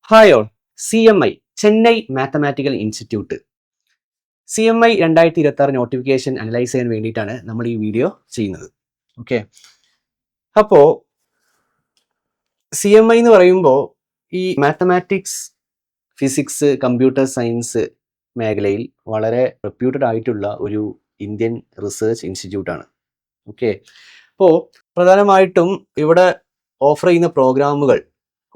Hi all. CMI Chennai mathematical institute CMI 2026 notification analyse ചെയ്യാൻ വേണ്ടിയിട്ടാണ് നമ്മൾ ഈ വീഡിയോ ചെയ്യുന്നത്. ഓക്കെ, അപ്പോൾ CMI എന്ന് പറയുമ്പോൾ ഈ മാത്തമാറ്റിക്സ്, ഫിസിക്സ്, കമ്പ്യൂട്ടർ സയൻസ് മേഖലയിൽ വളരെ റെപ്യൂട്ടഡ് ആയിട്ടുള്ള ഒരു ഇന്ത്യൻ റിസർച്ച് ഇൻസ്റ്റിറ്റ്യൂട്ടാണ്. ഓക്കെ, അപ്പോൾ പ്രധാനമായിട്ടും ഇവിടെ ഓഫർ ചെയ്യുന്ന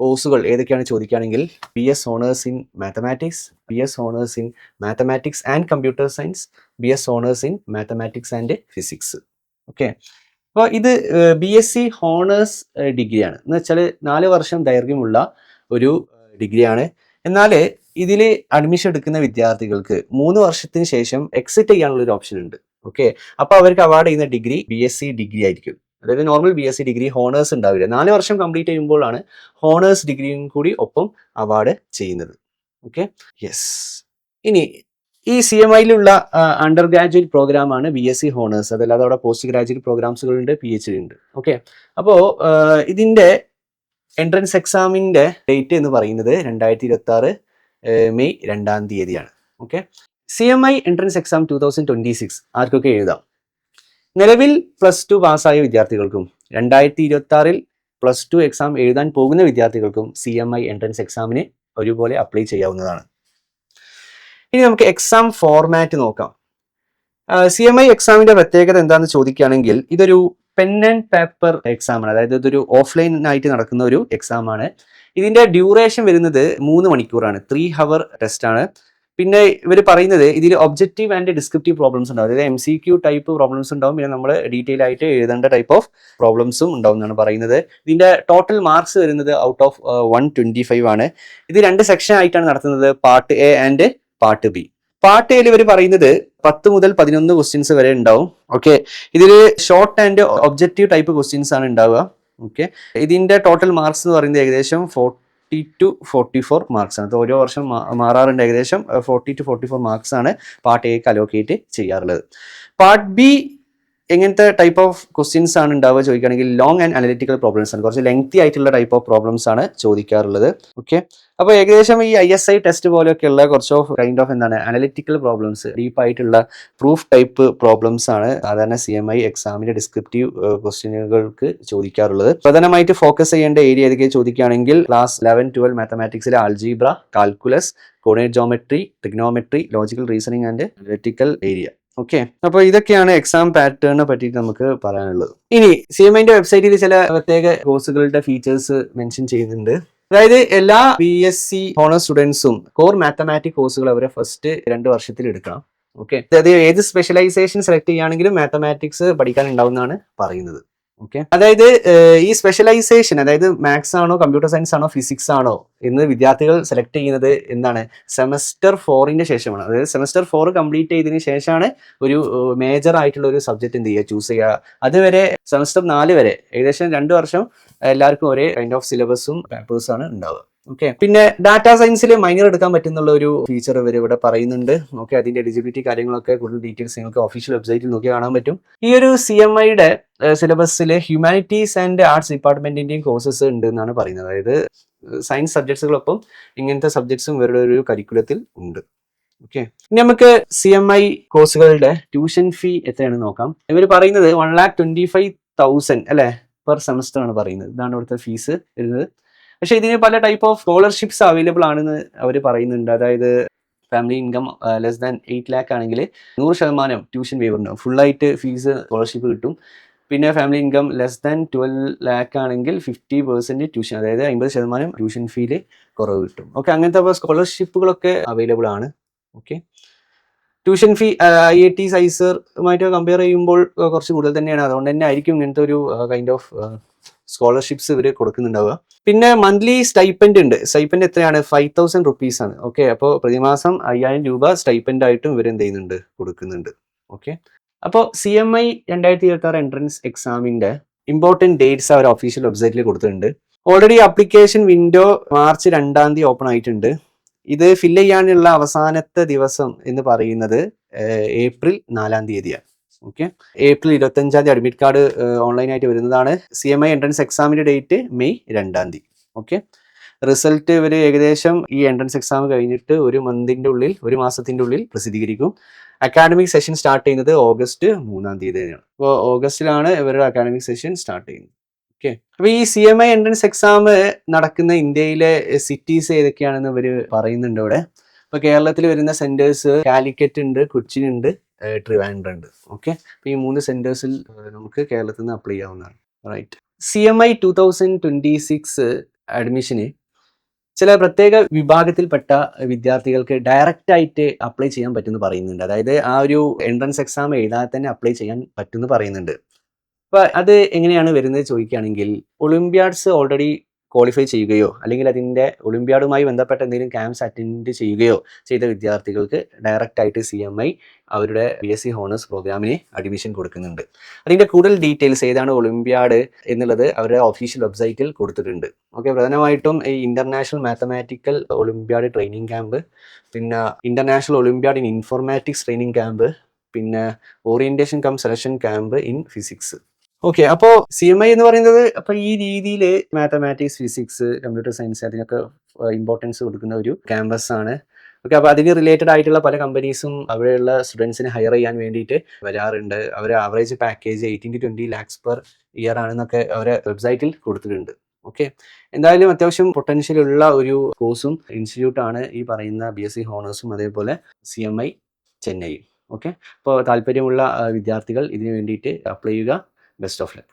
കോഴ്സുകൾ ഏതൊക്കെയാണ് ചോദിക്കുകയാണെങ്കിൽ BS owners in mathematics, BS owners in mathematics and computer science, BS owners in mathematics and physics. Okay, അപ്പോൾ ഇത് BSc ഹോണേഴ്സ് ഡിഗ്രിയാണ്. എന്ന് വെച്ചാൽ 4 വർഷം ദൈർഘ്യമുള്ള ഒരു ഡിഗ്രിയാണ്. എന്നാൽ ഇതിൽ അഡ്മിഷൻ എടുക്കുന്ന വിദ്യാർത്ഥികൾക്ക് 3 വർഷത്തിന് ശേഷം എക്സിറ്റ് ചെയ്യാനുള്ള ഒരു ഓപ്ഷൻ ഉണ്ട്. ഓക്കെ, അപ്പോൾ അവർക്ക് അവാർഡ് ചെയ്യുന്ന ഡിഗ്രി BSc ഡിഗ്രി ആയിരിക്കും. അതായത് നോർമൽ BSc ഡിഗ്രി ഹോണേഴ്സ് ഉണ്ടാവില്ല. 4 വർഷം കംപ്ലീറ്റ് ചെയ്യുമ്പോഴാണ് ഹോണേഴ്സ് ഡിഗ്രിയും കൂടി ഒപ്പം അവാർഡ് ചെയ്യുന്നത്. Okay, yes. ഇനി ഈ CMIയിലുള്ള അണ്ടർ ഗ്രാജുവേറ്റ് പ്രോഗ്രാമാണ് BSc ഹോണേഴ്സ്. അതല്ലാതെ അവിടെ പോസ്റ്റ് ഗ്രാജുവേറ്റ് പ്രോഗ്രാംസുകളുണ്ട്, PhD ഉണ്ട്. ഓക്കെ, അപ്പോൾ ഇതിൻ്റെ എൻട്രൻസ് എക്സാമിൻ്റെ ഡേറ്റ് എന്ന് പറയുന്നത് 2026 മെയ് 2-ാം തീയതിയാണ്. ഓക്കെ, CMI എൻട്രൻസ് എക്സാം 2026 ആർക്കൊക്കെ എഴുതാം? നിലവിൽ +2 പാസ്സായ വിദ്യാർത്ഥികൾക്കും 2026 +2 എക്സാം എഴുതാൻ പോകുന്ന വിദ്യാർത്ഥികൾക്കും CMI എൻട്രൻസ് എക്സാമിന് ഒരുപോലെ അപ്ലൈ ചെയ്യാവുന്നതാണ്. ഇനി നമുക്ക് എക്സാം ഫോർമാറ്റ് നോക്കാം. CMI എക്സാമിന്റെ പ്രത്യേകത എന്താണെന്ന് ചോദിക്കുകയാണെങ്കിൽ ഇതൊരു പെൻ ആൻഡ് പേപ്പർ എക്സാമാണ്. അതായത് ഇതൊരു ഓഫ്ലൈൻ ആയിട്ട് നടക്കുന്ന ഒരു എക്സാമാണ്. ഇതിന്റെ ഡ്യൂറേഷൻ വരുന്നത് 3 മണിക്കൂറാണ്. 3 hour ടെസ്റ്റ് ആണ്. പിന്നെ ഇവർ പറയുന്നത് ഇതിൽ ഒബ്ജക്റ്റീവ് ആൻഡ് ഡിസ്ക്രിപ്റ്റീവ് പ്രോബ്ലംസ് ഉണ്ടാവും. അതായത് MCQ ടൈപ്പ് പ്രോബ്ലംസ് ഉണ്ടാവും. പിന്നെ നമ്മൾ ഡീറ്റെയിൽ ആയിട്ട് എഴുതേണ്ട ടൈപ്പ് ഓഫ് പ്രോബ്ലംസും ഉണ്ടാവും എന്നാണ് പറയുന്നത്. ഇതിന്റെ ടോട്ടൽ മാർക്സ് വരുന്നത് ഔട്ട് ഓഫ് 125 ആണ്. ഇത് 2 സെക്ഷൻ ആയിട്ടാണ് നടത്തുന്നത്, part A and part B. Part എയിൽ ഇവർ പറയുന്നത് 10 മുതൽ 11 ക്വസ്റ്റ്യൻസ് വരെ ഉണ്ടാവും. ഓക്കെ, ഇതിൽ short and objective type questions ആണ് ഉണ്ടാവുക. ഓക്കെ, ഇതിന്റെ ടോട്ടൽ മാർക്സ് എന്ന് പറയുന്നത് ഏകദേശം 40 to 44 മാർക്സ് ആണ്. ഓരോ വർഷം മാറാറുണ്ട്. ഏകദേശം 40 to 44 മാർക്സ് ആണ് പാർട്ട് എക്ക് അലോക്കേറ്റ് ചെയ്യാറുള്ളത്. പാർട്ട് ബി എങ്ങനത്തെ ടൈപ്പ് ഓഫ് ക്വസ്റ്റ്യൻസ് ആണ് ഉണ്ടാവുക ചോദിക്കുകയാണെങ്കിൽ ലോങ് ആൻഡ് അനലിറ്റിക്കൽ പ്രോബ്ലംസ് ആണ്. കുറച്ച് ലെങ്തി ആയിട്ടുള്ള ടൈപ്പ് ഓഫ് പ്രോബ്ലംസ് ആണ് ചോദിക്കാറുള്ളത്. ഓക്കെ, അപ്പോൾ ഏകദേശം ഈ ISI ടെസ്റ്റ് പോലെയൊക്കെയുള്ള കുറച്ച് of kind of analytical problems, deep ആയിട്ടുള്ള പ്രൂഫ് ടൈപ്പ് പ്രോബ്ലംസ് ആണ് സാധാരണ CMI എക്സാമിന്റെ ഡിസ്ക്രിപ്റ്റീവ് ക്വസ്റ്റ്യനുകൾക്ക് ചോദിക്കാറുള്ളത്. പ്രധാനമായിട്ട് ഫോക്കസ് ചെയ്യേണ്ട ഏരിയ ഏതൊക്കെ ചോദിക്കുകയാണെങ്കിൽ ക്ലാസ് 11-12 മാത്തമാറ്റിക്സിലെ algebra, calculus, coordinate geometry, trigonometry, logical reasoning and analytical area. Okay, അപ്പോൾ ഇതൊക്കെയാണ് എക്സാം പാറ്റേണിനെ പറ്റിയിട്ട് നമുക്ക് പറയാനുള്ളത്. ഇനി CMIന്റെ വെബ്സൈറ്റിൽ ചില പ്രത്യേക കോഴ്സുകളുടെ ഫീച്ചേഴ്സ് മെൻഷൻ ചെയ്യുന്നുണ്ട്. അതായത് എല്ലാ BSc ഹോണേഴ്സ് സ്റ്റുഡൻസും കോർ മാത്തമാറ്റിക് കോഴ്സുകൾ അവരെ ഫസ്റ്റ് 2 വർഷത്തിൽ എടുക്കണം. ഓക്കെ, അതായത് ഏത് സ്പെഷ്യലൈസേഷൻ സെലക്ട് ചെയ്യുകയാണെങ്കിലും മാത്തമാറ്റിക്സ് പഠിക്കാൻ ഉണ്ടാവുന്നതാണ് പറയുന്നത്. ഓക്കെ, അതായത് ഈ സ്പെഷ്യലൈസേഷൻ, അതായത് മാത്സ് ആണോ കമ്പ്യൂട്ടർ സയൻസ് ആണോ ഫിസിക്സ് ആണോ എന്ന് വിദ്യാർത്ഥികൾ സെലക്ട് ചെയ്യുന്നത് എന്താണ്, സെമസ്റ്റർ 4ന്റെ ശേഷമാണ്. അതായത് സെമസ്റ്റർ 4 കംപ്ലീറ്റ് ചെയ്തതിന് ശേഷമാണ് ഒരു മേജർ ആയിട്ടുള്ള ഒരു സബ്ജക്ട് എന്ത് ചെയ്യുക, ചൂസ് ചെയ്യുക. അതുവരെ സെമസ്റ്റർ 4 വരെ ഏകദേശം 2 വർഷം എല്ലാവർക്കും ഒരേ കൈൻഡ് ഓഫ് സിലബസും പേപ്പേഴ്സും ആണ് ഉണ്ടാവുക. ഓക്കെ, പിന്നെ ഡാറ്റാ സയൻസിൽ മൈനർ എടുക്കാൻ പറ്റുന്നുള്ള ഒരു ഫീച്ചർ ഇവർ ഇവിടെ പറയുന്നുണ്ട്. ഓക്കെ, അതിന്റെ എലിജിബിലിറ്റി കാര്യങ്ങളൊക്കെ കൂടുതൽ ഡീറ്റെയിൽസ് നിങ്ങൾക്ക് ഒഫീഷ്യൽ വെബ്സൈറ്റിൽ നോക്കി കാണാൻ പറ്റും. ഈ ഒരു CMIയുടെ സിലബസിൽ ഹ്യൂമാനിറ്റീസ് ആൻഡ് ആർട്സ് ഡിപ്പാർട്ട്മെന്റിന്റെയും കോഴ്സസ് ഉണ്ട് എന്നാണ് പറയുന്നത്. അതായത് സയൻസ് സബ്ജക്ട്സുകളൊപ്പം ഇങ്ങനത്തെ സബ്ജക്ട്സും ഇവരുടെ ഒരു കരിക്കുലത്തിൽ ഉണ്ട്. ഓക്കെ, ഇനി നമുക്ക് CMI കോഴ്സുകളുടെ ട്യൂഷൻ ഫീ എത്രയാണെന്ന് നോക്കാം. ഇവർ പറയുന്നത് 1,25,000 അല്ലെ പെർ സെമസ്റ്റർ ആണ് പറയുന്നത്. ഇതാണ് ഇവിടുത്തെ ഫീസ് വരുന്നത്. പക്ഷെ ഇതിന് പല ടൈപ്പ് ഓഫ് സ്കോളർഷിപ്സ് അവൈലബിൾ ആണെന്ന് അവർ പറയുന്നുണ്ട്. അതായത് family income less than 8 lakh ആണെങ്കിൽ 100% ട്യൂഷൻ വേവർ ഉണ്ടാവും. ഫുള്ളായിട്ട് ഫീസ് സ്കോളർഷിപ്പ് കിട്ടും. പിന്നെ family income less than 12 lakh ആണെങ്കിൽ 50% ട്യൂഷൻ, അതായത് 50% ട്യൂഷൻ ഫീയിൽ കുറവ് കിട്ടും. ഓക്കെ, അങ്ങനത്തെ സ്കോളർഷിപ്പുകളൊക്കെ അവൈലബിൾ ആണ്. ഓക്കെ, ട്യൂഷൻ ഫീ IIT സൈസറുമായിട്ട് കമ്പയർ ചെയ്യുമ്പോൾ കുറച്ച് കൂടുതൽ തന്നെയാണ്. അതുകൊണ്ട് തന്നെ ആയിരിക്കും ഇങ്ങനത്തെ ഒരു കൈൻഡ് ഓഫ് സ്കോളർഷിപ്സ് ഇവർ കൊടുക്കുന്നുണ്ടാവുക. പിന്നെ മന്ത്ലി സ്റ്റൈപ്പൻഡ് ഉണ്ട്. സ്റ്റൈപ്പൻഡ് എത്രയാണ്? 5,000 rupees ആണ്. ഓക്കെ, അപ്പോൾ പ്രതിമാസം 5,000 രൂപ സ്റ്റൈപ്പൻഡ് ആയിട്ടും ഇവർ എന്ത് ചെയ്യുന്നുണ്ട്, കൊടുക്കുന്നുണ്ട്. ഓക്കെ, അപ്പോൾ CMI 2026 എൻട്രൻസ് എക്സാമിന്റെ ഇമ്പോർട്ടൻറ്റ് ഡേറ്റ്സ് അവർ ഒഫീഷ്യൽ വെബ്സൈറ്റിൽ കൊടുത്തിട്ടുണ്ട്. ഓൾറെഡി ആപ്ലിക്കേഷൻ വിൻഡോ മാർച്ച് 2-ാം തീയതി ഓപ്പൺ ആയിട്ടുണ്ട്. ഇത് ഫില്ല് ചെയ്യാനുള്ള അവസാനത്തെ ദിവസം എന്ന് പറയുന്നത് ഏപ്രിൽ 4-ാം തീയതിയാണ്. ഓക്കെ, ഏപ്രിൽ 25-ാം തീയതി അഡ്മിറ്റ് കാർഡ് ഓൺലൈനായിട്ട് വരുന്നതാണ്. CMI എൻട്രൻസ് എക്സാമിന്റെ ഡേറ്റ് മെയ് 2-ാം തീയതി. ഓക്കെ, റിസൾട്ട് ഇവർ ഏകദേശം ഈ എൻട്രൻസ് എക്സാം കഴിഞ്ഞിട്ട് ഒരു മാസത്തിൻ്റെ ഉള്ളിൽ പ്രസിദ്ധീകരിക്കും. അക്കാഡമിക് സെഷൻ സ്റ്റാർട്ട് ചെയ്യുന്നത് ഓഗസ്റ്റ് 3-ാം തീയതിയാണ്. അപ്പോൾ ഓഗസ്റ്റിലാണ് ഇവരുടെ അക്കാഡമിക് സെഷൻ സ്റ്റാർട്ട് ചെയ്യുന്നത്. ഓക്കെ. അപ്പോൾ ഈ CMI എൻട്രൻസ് എക്സാം നടക്കുന്ന ഇന്ത്യയിലെ സിറ്റീസ് ഏതൊക്കെയാണെന്ന് ഇവർ പറയുന്നുണ്ട് ഇവിടെ. ഇപ്പോൾ കേരളത്തിൽ വരുന്ന സെൻറ്റേഴ്സ് കാലിക്കറ്റ് ഉണ്ട്, കൊച്ചിൻ ഉണ്ട്, ട്രിവാൻഡ്രം ഉണ്ട്. ഓക്കെ. അപ്പോൾ ഈ 3 സെൻറ്റേഴ്സിൽ നമുക്ക് കേരളത്തിൽ നിന്ന് അപ്ലൈ ചെയ്യാവുന്നതാണ്. റൈറ്റ്. CMI 2026 അഡ്മിഷന് ചില പ്രത്യേക വിഭാഗത്തിൽപ്പെട്ട വിദ്യാർത്ഥികൾക്ക് ഡയറക്റ്റ് ആയിട്ട് അപ്ലൈ ചെയ്യാൻ പറ്റുമെന്ന് പറയുന്നുണ്ട്. അതായത് ആ ഒരു എൻട്രൻസ് എക്സാം എഴുതാതെ തന്നെ അപ്ലൈ ചെയ്യാൻ പറ്റുമെന്ന് പറയുന്നുണ്ട്. അപ്പോൾ അത് എങ്ങനെയാണ് വരുന്നത് ചോദിക്കുകയാണെങ്കിൽ, ഒളിമ്പ്യാഡ്സ് ഓൾറെഡി ക്വാളിഫൈ ചെയ്യുകയോ അല്ലെങ്കിൽ അതിൻ്റെ ഒളിമ്പ്യാഡുമായി ബന്ധപ്പെട്ട എന്തെങ്കിലും ക്യാമ്പ്സ് അറ്റൻഡ് ചെയ്യുകയോ ചെയ്ത വിദ്യാർത്ഥികൾക്ക് ഡയറക്റ്റ് ആയിട്ട് CMI അവരുടെ BSc ഹോണേഴ്സ് പ്രോഗ്രാമിന് അഡ്മിഷൻ കൊടുക്കുന്നുണ്ട്. അതിൻ്റെ കൂടുതൽ ഡീറ്റെയിൽസ് ഏതാണ് ഒളിമ്പ്യാഡ് എന്നുള്ളത് അവരുടെ ഒഫീഷ്യൽ വെബ്സൈറ്റിൽ കൊടുത്തിട്ടുണ്ട്. ഓക്കെ. പ്രധാനമായിട്ടും ഈ international mathematical olympiad training camp, പിന്നെ international olympiad in informatics training camp, പിന്നെ orientation cum selection camp in physics. Okay. അപ്പോൾ CMI എന്ന് പറയുന്നത് അപ്പോൾ ഈ രീതിയിൽ മാത്തമാറ്റിക്സ്, ഫിസിക്സ്, കമ്പ്യൂട്ടർ സയൻസ് അതിനൊക്കെ ഇമ്പോർട്ടൻസ് കൊടുക്കുന്ന ഒരു ക്യാമ്പസ് ആണ്. ഓക്കെ. അപ്പോൾ അതിന് റിലേറ്റഡ് ആയിട്ടുള്ള പല കമ്പനീസും അവിടെയുള്ള സ്റ്റുഡൻസിനെ ഹയർ ചെയ്യാൻ വേണ്ടിയിട്ട് വരാറുണ്ട്. അവർ average package 18 to 20 lakhs per year ആണെന്നൊക്കെ അവരെ വെബ്സൈറ്റിൽ കൊടുത്തിട്ടുണ്ട്. ഓക്കെ. എന്തായാലും അത്യാവശ്യം പൊട്ടൻഷ്യൽ ഉള്ള ഒരു കോഴ്സും ഇൻസ്റ്റിറ്റ്യൂട്ടാണ് ഈ പറയുന്ന BSc ഹോണേഴ്സും അതേപോലെ CMI ചെന്നൈ. ഓക്കെ. അപ്പോൾ താല്പര്യമുള്ള വിദ്യാർത്ഥികൾ ഇതിന് വേണ്ടിയിട്ട് അപ്ലൈ ചെയ്യുക. Best of luck.